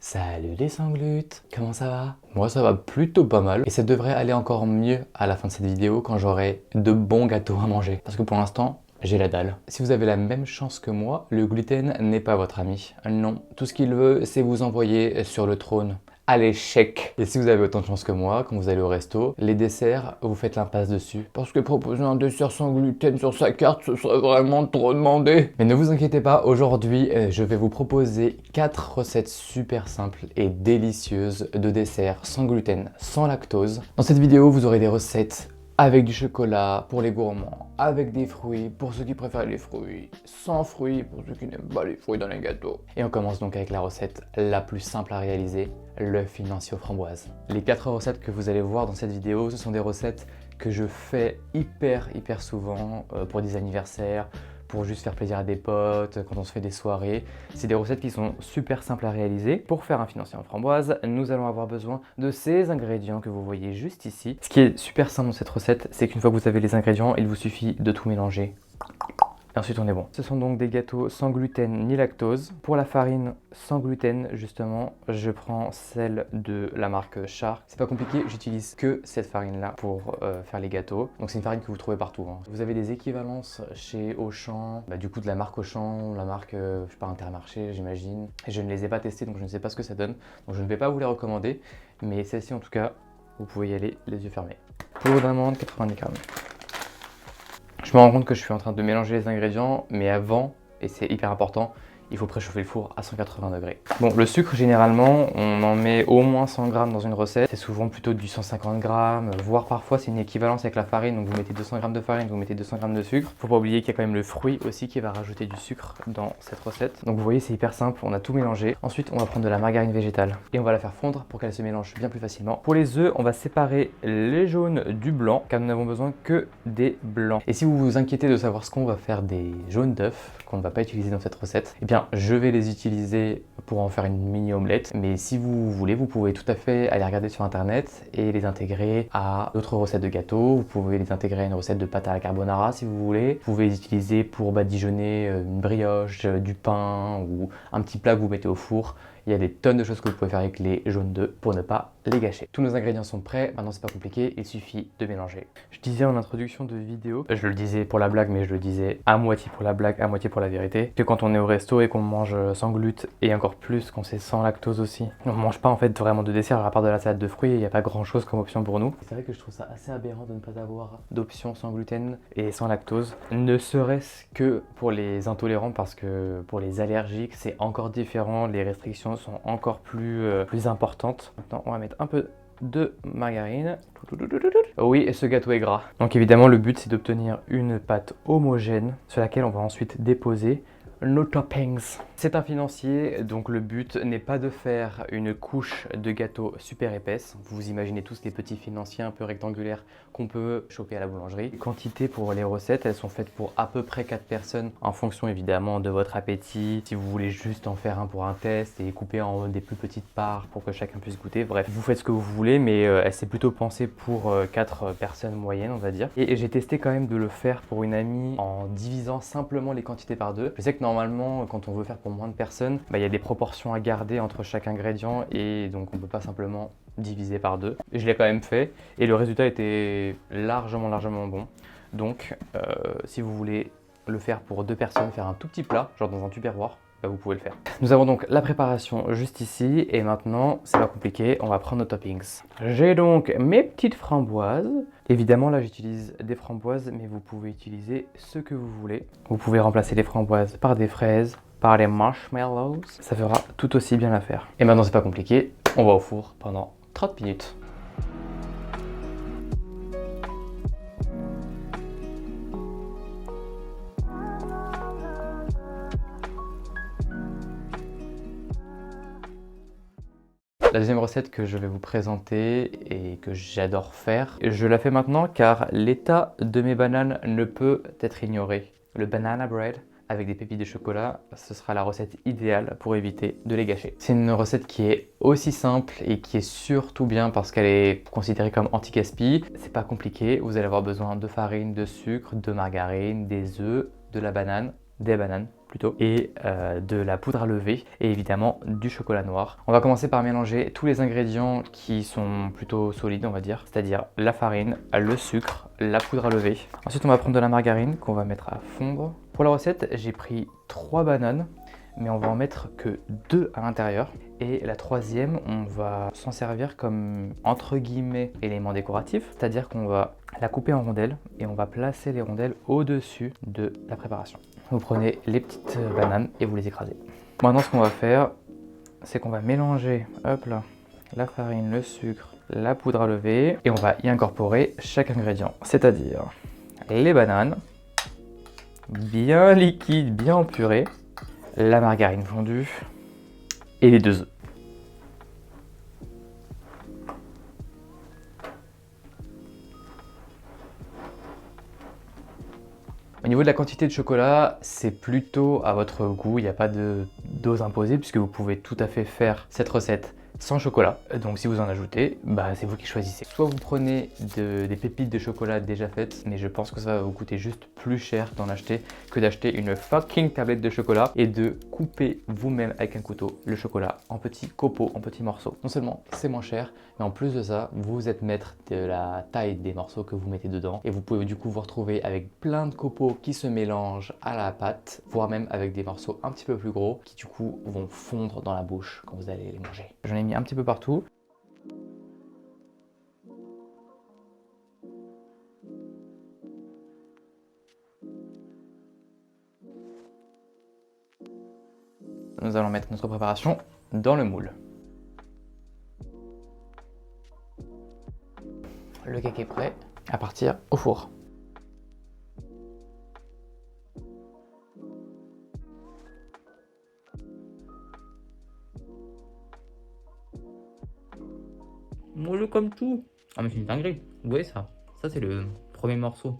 Salut les sanglutes, comment ça va? Moi ça va plutôt pas mal et ça devrait aller encore mieux à la fin de cette vidéo quand j'aurai de bons gâteaux à manger. Parce que pour l'instant, j'ai la dalle. Si vous avez la même chance que moi, le gluten n'est pas votre ami. Non, tout ce qu'il veut, c'est vous envoyer sur le trône. À l'échec. Et si vous avez autant de chance que moi, quand vous allez au resto, les desserts, vous faites l'impasse dessus. Parce que proposer un dessert sans gluten sur sa carte, ce serait vraiment trop demandé. Mais ne vous inquiétez pas, aujourd'hui, je vais vous proposer 4 recettes super simples et délicieuses de desserts sans gluten, sans lactose. Dans cette vidéo, vous aurez des recettes avec du chocolat pour les gourmands, avec des fruits pour ceux qui préfèrent les fruits, sans fruits pour ceux qui n'aiment pas les fruits dans les gâteaux. Et on commence donc avec la recette la plus simple à réaliser, l'œuf financier aux framboises. Les 4 recettes que vous allez voir dans cette vidéo, ce sont des recettes que je fais hyper souvent pour des anniversaires, pour juste faire plaisir à des potes, quand on se fait des soirées. C'est des recettes qui sont super simples à réaliser. Pour faire un financier en framboise, nous allons avoir besoin de ces ingrédients que vous voyez juste ici. Ce qui est super simple dans cette recette, c'est qu'une fois que vous avez les ingrédients, il vous suffit de tout mélanger. Et ensuite on est bon. Ce sont donc des gâteaux sans gluten ni lactose. Pour la farine sans gluten, justement, je prends celle de la marque Shark. C'est pas compliqué, j'utilise que cette farine-là pour faire les gâteaux. Donc c'est une farine que vous trouvez partout, hein. Vous avez des équivalences chez Auchan, du coup de la marque Auchan, la marque, je sais pas, Intermarché, j'imagine. Je ne les ai pas testées, donc je ne sais pas ce que ça donne. Donc je ne vais pas vous les recommander, mais celle-ci en tout cas, vous pouvez y aller les yeux fermés. Poudre d'amande, 90 grammes. Je me rends compte que je suis en train de mélanger les ingrédients, mais avant, et c'est hyper important, il faut préchauffer le four à 180 degrés. Bon, le sucre, généralement, on en met au moins 100 grammes dans une recette. C'est souvent plutôt du 150 grammes, voire parfois c'est une équivalence avec la farine. Donc vous mettez 200 grammes de farine, vous mettez 200 grammes de sucre. Faut pas oublier qu'il y a quand même le fruit aussi qui va rajouter du sucre dans cette recette. Donc vous voyez, c'est hyper simple, on a tout mélangé. Ensuite, on va prendre de la margarine végétale et on va la faire fondre pour qu'elle se mélange bien plus facilement. Pour les œufs, on va séparer les jaunes du blanc, car nous n'avons besoin que des blancs. Et si vous vous inquiétez de savoir ce qu'on va faire des jaunes d'œufs, qu'on ne va pas utiliser dans cette recette, eh bien je vais les utiliser pour en faire une mini omelette, mais si vous voulez, vous pouvez tout à fait aller regarder sur internet et les intégrer à d'autres recettes de gâteaux. Vous pouvez les intégrer à une recette de pâte à la carbonara si vous voulez. Vous pouvez les utiliser pour badigeonner une brioche, du pain ou un petit plat que vous mettez au four. Il y a des tonnes de choses que vous pouvez faire avec les jaunes d'œufs pour ne pas les gâcher. Tous nos ingrédients sont prêts, maintenant c'est pas compliqué, il suffit de mélanger. Je disais en introduction de vidéo, je le disais pour la blague mais je le disais à moitié pour la blague, à moitié pour la vérité, que quand on est au resto et qu'on mange sans gluten et encore plus quand c'est sans lactose aussi, on mange pas en fait vraiment de dessert à part de la salade de fruits, il n'y a pas grand chose comme option pour nous. C'est vrai que je trouve ça assez aberrant de ne pas avoir d'option sans gluten et sans lactose, ne serait-ce que pour les intolérants parce que pour les allergiques c'est encore différent, les restrictions sont encore plus importantes. Maintenant on va mettre un peu de margarine. Oui, et ce gâteau est gras. Donc évidemment le but c'est d'obtenir une pâte homogène sur laquelle on va ensuite déposer nos toppings. C'est un financier, donc le but n'est pas de faire une couche de gâteau super épaisse. Vous imaginez tous les petits financiers un peu rectangulaires qu'on peut choper à la boulangerie. Les quantités pour les recettes, elles sont faites pour à peu près 4 personnes en fonction évidemment de votre appétit. Si vous voulez juste en faire un pour un test et couper en des plus petites parts pour que chacun puisse goûter. Bref, vous faites ce que vous voulez, mais elle s'est plutôt pensée pour 4 personnes moyennes, on va dire. Et j'ai testé quand même de le faire pour une amie en divisant simplement les quantités par 2. Je sais que normalement, quand on veut faire pour moins de personnes, il y a des proportions à garder entre chaque ingrédient et donc on ne peut pas simplement diviser par 2. Et je l'ai quand même fait et le résultat était largement bon. Donc si vous voulez le faire pour 2 personnes, faire un tout petit plat, genre dans un tupperware, vous pouvez le faire. Nous avons donc la préparation juste ici et maintenant, c'est pas compliqué, on va prendre nos toppings. J'ai donc mes petites framboises. Évidemment là j'utilise des framboises mais vous pouvez utiliser ce que vous voulez. Vous pouvez remplacer les framboises par des fraises, par les marshmallows. Ça fera tout aussi bien l'affaire. Et maintenant c'est pas compliqué, on va au four pendant 30 minutes. La deuxième recette que je vais vous présenter et que j'adore faire, je la fais maintenant car l'état de mes bananes ne peut être ignoré. Le banana bread avec des pépites de chocolat, ce sera la recette idéale pour éviter de les gâcher. C'est une recette qui est aussi simple et qui est surtout bien parce qu'elle est considérée comme anti-gaspi. C'est pas compliqué, vous allez avoir besoin de farine, de sucre, de margarine, des œufs, de la banane, des bananes plutôt, et de la poudre à lever et évidemment du chocolat noir. On va commencer par mélanger tous les ingrédients qui sont plutôt solides, on va dire, c'est-à-dire la farine, le sucre, la poudre à lever. Ensuite, on va prendre de la margarine qu'on va mettre à fondre. Pour la recette, j'ai pris 3 bananes, mais on va en mettre que 2 à l'intérieur. Et la troisième, on va s'en servir comme entre guillemets élément décoratif, c'est-à-dire qu'on va la couper en rondelles et on va placer les rondelles au-dessus de la préparation. Vous prenez les petites bananes et vous les écrasez. Maintenant, ce qu'on va faire, c'est qu'on va mélanger, hop là, la farine, le sucre, la poudre à lever et on va y incorporer chaque ingrédient, c'est-à-dire les bananes, bien liquides, bien empurées, la margarine fondue et les 2 œufs. Au niveau de la quantité de chocolat, c'est plutôt à votre goût, il n'y a pas de dose imposée puisque vous pouvez tout à fait faire cette recette sans chocolat. Donc si vous en ajoutez, c'est vous qui choisissez. Soit vous prenez des pépites de chocolat déjà faites, mais je pense que ça va vous coûter juste plus cher d'en acheter que d'acheter une fucking tablette de chocolat et de couper vous-même avec un couteau le chocolat en petits copeaux, en petits morceaux. Non seulement c'est moins cher, mais en plus de ça, vous êtes maître de la taille des morceaux que vous mettez dedans et vous pouvez du coup vous retrouver avec plein de copeaux qui se mélangent à la pâte, voire même avec des morceaux un petit peu plus gros qui du coup vont fondre dans la bouche quand vous allez les manger. J'en ai mis un petit peu partout. Nous allons mettre notre préparation dans le moule. Le cake est prêt, à partir au four. Moelleux comme tout. Ah mais c'est une dinguerie, vous voyez ça? Ça c'est le premier morceau,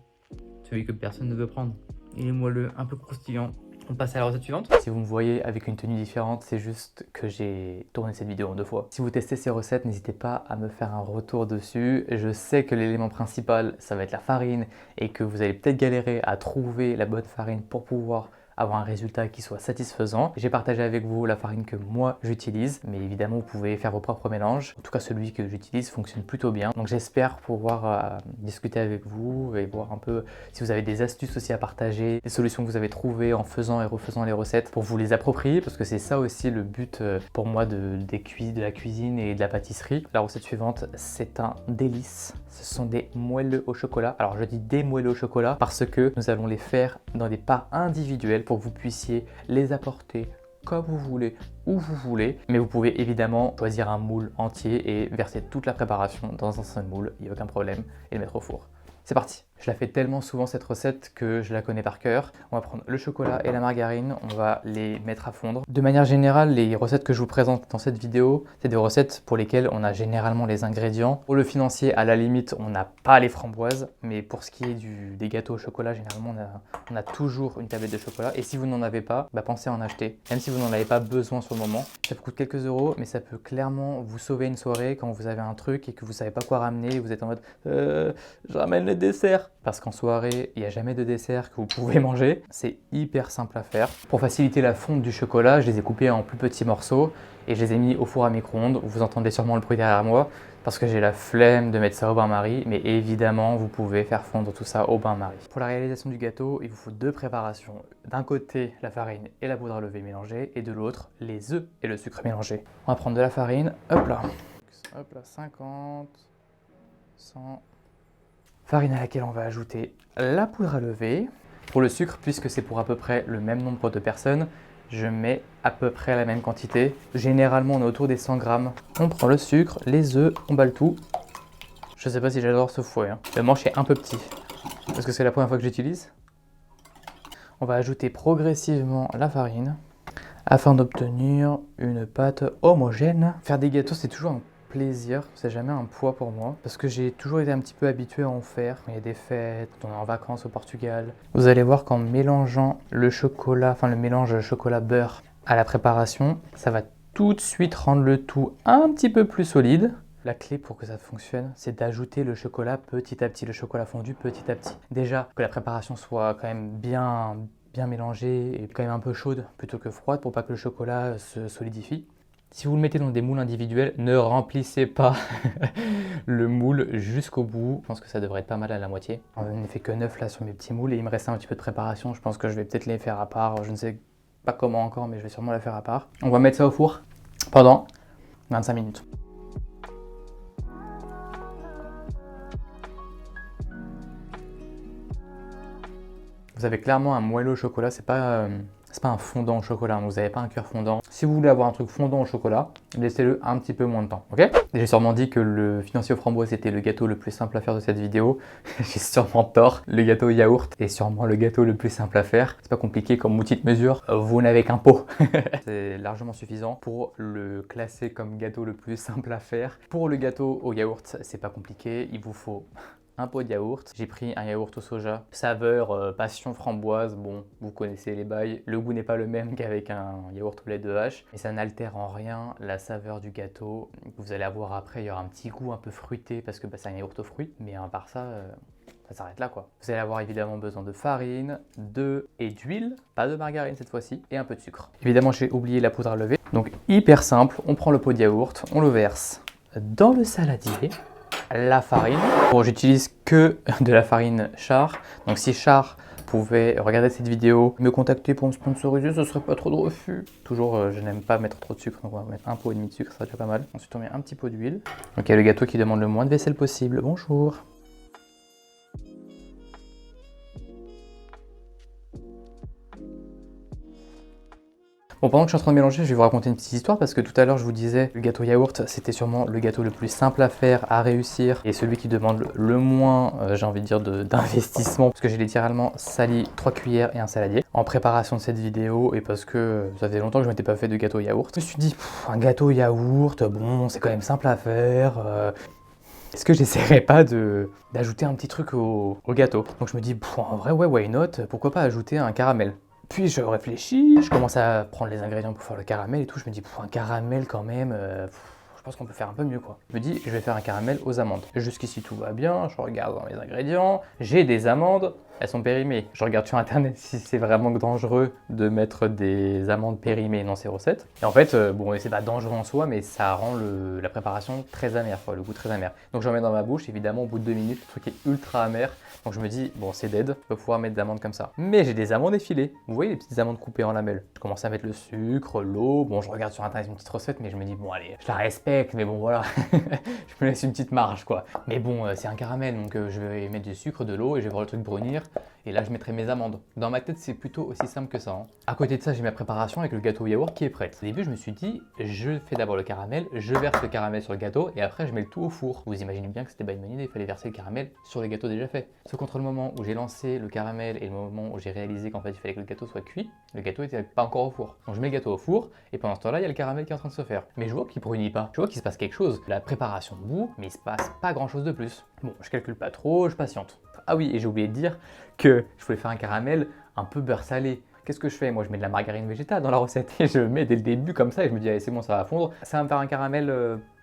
celui que personne ne veut prendre. Il est moelleux, un peu croustillant. On passe à la recette suivante. Si vous me voyez avec une tenue différente, c'est juste que j'ai tourné cette vidéo en 2 fois. Si vous testez ces recettes, n'hésitez pas à me faire un retour dessus. Je sais que l'élément principal, ça va être la farine et que vous allez peut-être galérer à trouver la bonne farine pour pouvoir avoir un résultat qui soit satisfaisant. J'ai partagé avec vous la farine que moi j'utilise, mais évidemment vous pouvez faire vos propres mélanges. En tout cas celui que j'utilise fonctionne plutôt bien. Donc j'espère pouvoir discuter avec vous et voir un peu si vous avez des astuces aussi à partager, des solutions que vous avez trouvées en faisant et refaisant les recettes pour vous les approprier, parce que c'est ça aussi le but pour moi de la cuisine et de la pâtisserie. La recette suivante, c'est un délice. Ce sont des moelleux au chocolat. Alors je dis des moelleux au chocolat parce que nous allons les faire dans des parts individuelles pour que vous puissiez les apporter comme vous voulez, où vous voulez. Mais vous pouvez évidemment choisir un moule entier et verser toute la préparation dans un seul moule, il n'y a aucun problème, et le mettre au four. C'est parti! Je la fais tellement souvent cette recette que je la connais par cœur. On va prendre le chocolat et la margarine, on va les mettre à fondre. De manière générale, les recettes que je vous présente dans cette vidéo, c'est des recettes pour lesquelles on a généralement les ingrédients. Pour le financier, à la limite, on n'a pas les framboises, mais pour ce qui est des gâteaux au chocolat, généralement, on a toujours une tablette de chocolat. Et si vous n'en avez pas, pensez à en acheter. Même si vous n'en avez pas besoin sur le moment, ça coûte quelques euros, mais ça peut clairement vous sauver une soirée quand vous avez un truc et que vous savez pas quoi ramener, et vous êtes en mode je ramène le dessert. Parce qu'en soirée, il n'y a jamais de dessert que vous pouvez manger. C'est hyper simple à faire. Pour faciliter la fonte du chocolat, je les ai coupés en plus petits morceaux et je les ai mis au four à micro-ondes. Vous entendez sûrement le bruit derrière moi parce que j'ai la flemme de mettre ça au bain-marie, mais évidemment, vous pouvez faire fondre tout ça au bain-marie. Pour la réalisation du gâteau, il vous faut 2 préparations. D'un côté, la farine et la poudre à lever mélangée, et de l'autre, les œufs et le sucre mélangé. On va prendre de la farine, hop là, 50, 100... Farine à laquelle on va ajouter la poudre à lever. Pour le sucre, puisque c'est pour à peu près le même nombre de personnes, je mets à peu près la même quantité. Généralement, on est autour des 100 grammes. On prend le sucre, les œufs, on bat le tout. Je sais pas si j'adore ce fouet. Le manche est un peu petit, parce que c'est la première fois que j'utilise. On va ajouter progressivement la farine, afin d'obtenir une pâte homogène. Faire des gâteaux, c'est toujours un plaisir, c'est jamais un poids pour moi parce que j'ai toujours été un petit peu habitué à en faire quand il y a des fêtes, quand on est en vacances au Portugal. Vous allez voir qu'en mélangeant le chocolat, enfin le mélange chocolat-beurre à la préparation, ça va tout de suite rendre le tout un petit peu plus solide. La clé pour que ça fonctionne, c'est d'ajouter le chocolat petit à petit, le chocolat fondu petit à petit. Déjà, que la préparation soit quand même bien bien mélangée et quand même un peu chaude plutôt que froide pour pas que le chocolat se solidifie. Si vous le mettez dans des moules individuels, ne remplissez pas le moule jusqu'au bout. Je pense que ça devrait être pas mal à la moitié. On n'a fait que 9 là sur mes petits moules et il me reste un petit peu de préparation. Je pense que je vais peut-être les faire à part. Je ne sais pas comment encore, mais je vais sûrement la faire à part. On va mettre ça au four pendant 25 minutes. Vous avez clairement un moelleux au chocolat, c'est pas un fondant au chocolat, vous n'avez pas un cœur fondant. Si vous voulez avoir un truc fondant au chocolat, laissez-le un petit peu moins de temps, ok? J'ai sûrement dit que le financier aux framboises était le gâteau le plus simple à faire de cette vidéo. J'ai sûrement tort. Le gâteau yaourt est sûrement le gâteau le plus simple à faire. C'est pas compliqué comme outil de mesure, vous n'avez qu'un pot. C'est largement suffisant pour le classer comme gâteau le plus simple à faire. Pour le gâteau au yaourt, c'est pas compliqué, il vous faut un pot de yaourt. J'ai pris un yaourt au soja, saveur passion framboise. Bon, vous connaissez les bails. Le goût n'est pas le même qu'avec un yaourt au lait de vache, mais ça n'altère en rien la saveur du gâteau. Vous allez avoir après, il y aura un petit goût un peu fruité parce que c'est un yaourt aux fruits, mais à part ça, ça s'arrête là quoi. Vous allez avoir évidemment besoin de farine, d'œufs et d'huile, pas de margarine cette fois-ci, et un peu de sucre. Évidemment, j'ai oublié la poudre à lever. Donc hyper simple, on prend le pot de yaourt, on le verse dans le saladier. La farine. Bon, j'utilise que de la farine Char. Donc si Char pouvait regarder cette vidéo, me contacter pour me sponsoriser, ce serait pas trop de refus. Toujours, je n'aime pas mettre trop de sucre, donc on va mettre un pot et demi de sucre, ça sera déjà pas mal. Ensuite, on met un petit pot d'huile. Ok, le gâteau qui demande le moins de vaisselle possible. Bonjour. Bon, pendant que je suis en train de mélanger, je vais vous raconter une petite histoire parce que tout à l'heure, je vous disais, le gâteau yaourt, c'était sûrement le gâteau le plus simple à faire, à réussir et celui qui demande le moins, j'ai envie de dire, d'investissement parce que j'ai littéralement sali 3 cuillères et un saladier en préparation de cette vidéo et parce que ça faisait longtemps que je m'étais pas fait de gâteau yaourt. Je me suis dit, un gâteau yaourt, bon, c'est quand même simple à faire. Est-ce que j'essaierais pas d'ajouter un petit truc au gâteau? Donc je me dis, en vrai, ouais, why not? Pourquoi pas ajouter un caramel? Puis je réfléchis, je commence à prendre les ingrédients pour faire le caramel et tout. Je me dis, un caramel quand même, je pense qu'on peut faire un peu mieux quoi. Je me dis, je vais faire un caramel aux amandes. Jusqu'ici tout va bien, je regarde dans les ingrédients, j'ai des amandes, elles sont périmées. Je regarde sur internet si c'est vraiment dangereux de mettre des amandes périmées dans ces recettes. Et en fait, bon, c'est pas dangereux en soi, mais ça rend la préparation très amère, quoi, le goût très amer. Donc j'en mets dans ma bouche, évidemment, au bout de 2 minutes, le truc est ultra amer. Donc je me dis, bon, c'est dead, je peux pouvoir mettre d'amandes comme ça. Mais j'ai des amandes effilées. Vous voyez les petites amandes coupées en lamelles. Je commence à mettre le sucre, l'eau. Bon, je regarde sur internet une petite recette, mais je me dis, bon, allez, je la respecte, mais bon, voilà. Je me laisse une petite marge, quoi. Mais bon, c'est un caramel, donc je vais mettre du sucre, de l'eau et je vais voir le truc brunir. Et là, je mettrai mes amandes. Dans ma tête, c'est plutôt aussi simple que ça. Hein. À côté de ça, j'ai ma préparation avec le gâteau au yaourt qui est prête. Au début, je me suis dit, je fais d'abord le caramel, je verse le caramel sur le gâteau et après, je mets le tout au four. Vous imaginez bien que c'était pas une bonne idée, il fallait verser le caramel sur le gâteau déjà fait. Sauf qu'entre le moment où j'ai lancé le caramel et le moment où j'ai réalisé qu'en fait, il fallait que le gâteau soit cuit, le gâteau n'était pas encore au four. Donc, je mets le gâteau au four et pendant ce temps-là, il y a le caramel qui est en train de se faire. Mais je vois qu'il brunit pas. Je vois qu'il se passe quelque chose. La préparation bout, mais il se passe pas grand-chose de plus. Bon, je calcule pas trop, je patiente. Ah oui, et j'ai oublié de dire que je voulais faire un caramel un peu beurre salé. Qu'est-ce que je fais? Moi, je mets de la margarine végétale dans la recette et je mets dès le début comme ça et je me dis, allez, c'est bon, ça va fondre. Ça va me faire un caramel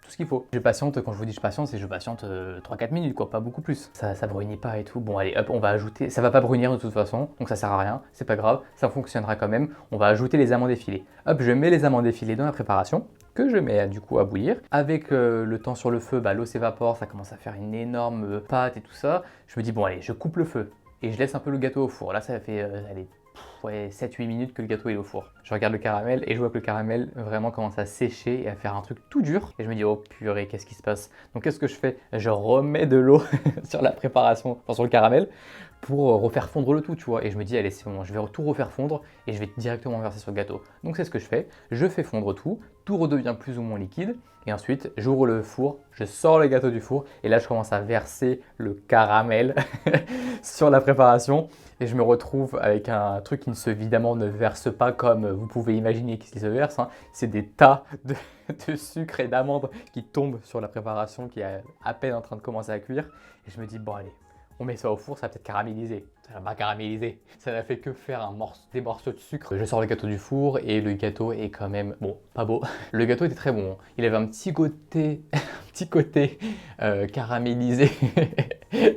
tout ce qu'il faut. Je patiente, quand je vous dis je patiente, c'est je patiente 3-4 minutes, quoi, pas beaucoup plus. Ça brunit pas et tout. Bon, allez, hop, on va ajouter. Ça va pas brunir de toute façon, donc ça sert à rien, c'est pas grave, ça fonctionnera quand même. On va ajouter les amandes effilées. Hop, je mets les amandes effilées dans la préparation que je mets du coup à bouillir. Avec le temps sur le feu, l'eau s'évapore, ça commence à faire une énorme pâte et tout ça. Je me dis, bon, allez, je coupe le feu et je laisse un peu le gâteau au four. Là, ça fait allez, 7-8 minutes que le gâteau est au four. Je regarde le caramel et je vois que le caramel vraiment commence à sécher et à faire un truc tout dur. Et je me dis, oh purée, qu'est-ce qui se passe? Donc qu'est-ce que je fais? Je remets de l'eau sur la préparation, enfin sur le caramel, pour refaire fondre le tout, tu vois. Et je me dis, allez, c'est bon, je vais tout refaire fondre et je vais directement verser sur le gâteau. Donc c'est ce que je fais fondre tout redevient plus ou moins liquide. Et ensuite, j'ouvre le four, je sors le gâteau du four et là, je commence à verser le caramel sur la préparation. Et je me retrouve avec un truc qui évidemment ne verse pas comme vous pouvez imaginer qu'il se verse. Hein. C'est des tas de sucre et d'amandes qui tombent sur la préparation qui est à peine en train de commencer à cuire. Et je me dis, bon allez, on met ça au four, ça va peut-être caraméliser. Ça va pas caraméliser. Ça n'a fait que faire des morceaux de sucre. Je sors le gâteau du four et le gâteau est quand même, bon, pas beau. Le gâteau était très bon. Il avait un petit côté caramélisé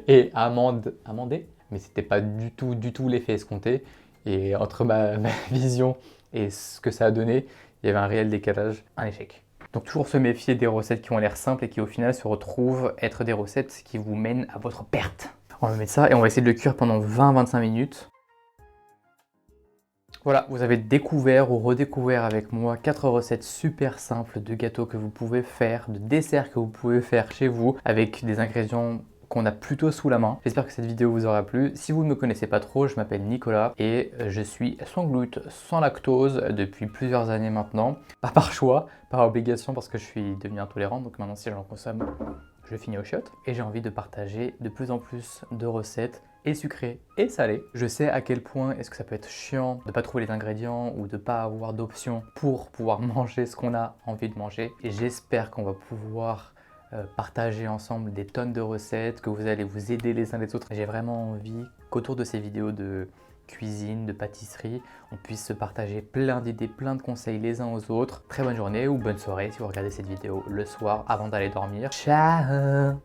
et amandé. Mais c'était pas du tout l'effet escompté. Et entre ma vision et ce que ça a donné, il y avait un réel décalage, un échec. Donc toujours se méfier des recettes qui ont l'air simples et qui au final se retrouvent être des recettes qui vous mènent à votre perte. On va mettre ça et on va essayer de le cuire pendant 20-25 minutes. Voilà, vous avez découvert ou redécouvert avec moi 4 recettes super simples de gâteaux que vous pouvez faire, de desserts que vous pouvez faire chez vous avec des ingrédients qu'on a plutôt sous la main. J'espère que cette vidéo vous aura plu. Si vous ne me connaissez pas trop, je m'appelle Nicolas et je suis sans gluten, sans lactose depuis plusieurs années maintenant. Pas par choix, par obligation parce que je suis devenu intolérant, donc maintenant si j'en consomme, je finis au shot. Et j'ai envie de partager de plus en plus de recettes et sucrées et salées. Je sais à quel point est-ce que ça peut être chiant de ne pas trouver les ingrédients ou de ne pas avoir d'options pour pouvoir manger ce qu'on a envie de manger. Et j'espère qu'on va pouvoir partager ensemble des tonnes de recettes, que vous allez vous aider les uns les autres. J'ai vraiment envie qu'autour de ces vidéos de cuisine, de pâtisserie, on puisse se partager plein d'idées, plein de conseils les uns aux autres. Très bonne journée ou bonne soirée si vous regardez cette vidéo le soir avant d'aller dormir. Ciao!